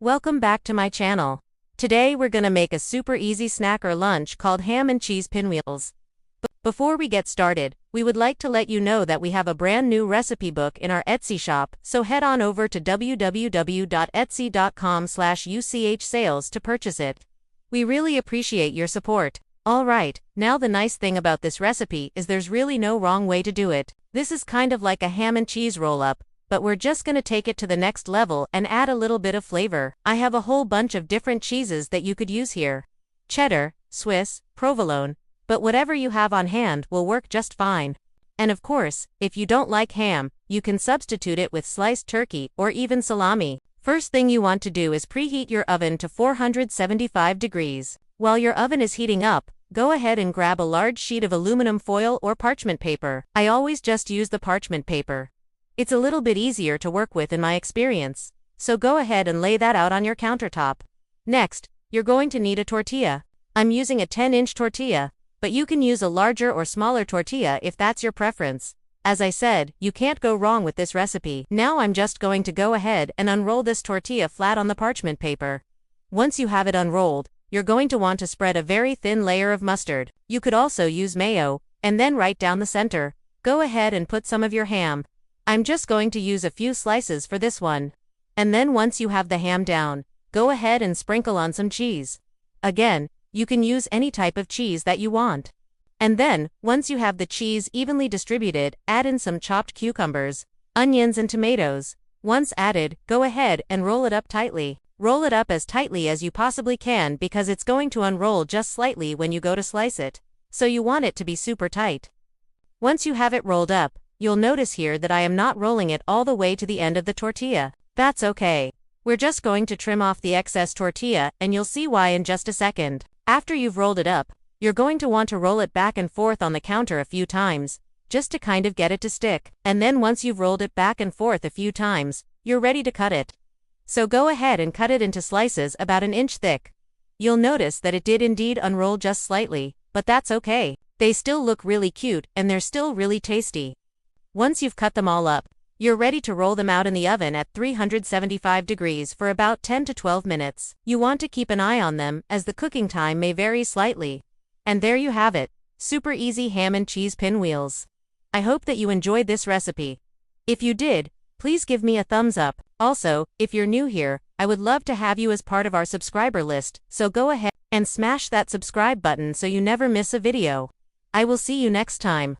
Welcome back to my channel. Today we're gonna make a super easy snack or lunch called ham and cheese pinwheels. Before we get started, we would like to let you know that we have a brand new recipe book in our Etsy shop, so head on over to www.etsy.com/uchsales to purchase it. We really appreciate your support. Alright, now the nice thing about this recipe is there's really no wrong way to do it. This is kind of like a ham and cheese roll-up, but we're just gonna take it to the next level and add a little bit of flavor. I have a whole bunch of different cheeses that you could use here. Cheddar, Swiss, provolone, but whatever you have on hand will work just fine. And of course, if you don't like ham, you can substitute it with sliced turkey or even salami. First thing you want to do is preheat your oven to 475 degrees. While your oven is heating up, go ahead and grab a large sheet of aluminum foil or parchment paper. I always just use the parchment paper. It's a little bit easier to work with in my experience, so go ahead and lay that out on your countertop. Next, you're going to need a tortilla. I'm using a 10-inch tortilla, but you can use a larger or smaller tortilla if that's your preference. As I said, you can't go wrong with this recipe. Now I'm just going to go ahead and unroll this tortilla flat on the parchment paper. Once you have it unrolled, you're going to want to spread a very thin layer of mustard. You could also use mayo, and then right down the center, go ahead and put some of your ham. I'm just going to use a few slices for this one. And then once you have the ham down, go ahead and sprinkle on some cheese. Again, you can use any type of cheese that you want. And then, once you have the cheese evenly distributed, add in some chopped cucumbers, onions and tomatoes. Once added, go ahead and roll it up tightly. Roll it up as tightly as you possibly can because it's going to unroll just slightly when you go to slice it, so you want it to be super tight. Once you have it rolled up, you'll notice here that I am not rolling it all the way to the end of the tortilla. That's okay. We're just going to trim off the excess tortilla, and you'll see why in just a second. After you've rolled it up, you're going to want to roll it back and forth on the counter a few times, just to kind of get it to stick. And then once you've rolled it back and forth a few times, you're ready to cut it. So go ahead and cut it into slices about an inch thick. You'll notice that it did indeed unroll just slightly, but that's okay. They still look really cute and they're still really tasty. Once you've cut them all up, you're ready to roll them out in the oven at 375 degrees for about 10 to 12 minutes. You want to keep an eye on them as the cooking time may vary slightly. And there you have it, super easy ham and cheese pinwheels. I hope that you enjoyed this recipe. If you did, please give me a thumbs up. Also, if you're new here, I would love to have you as part of our subscriber list, so go ahead and smash that subscribe button so you never miss a video. I will see you next time.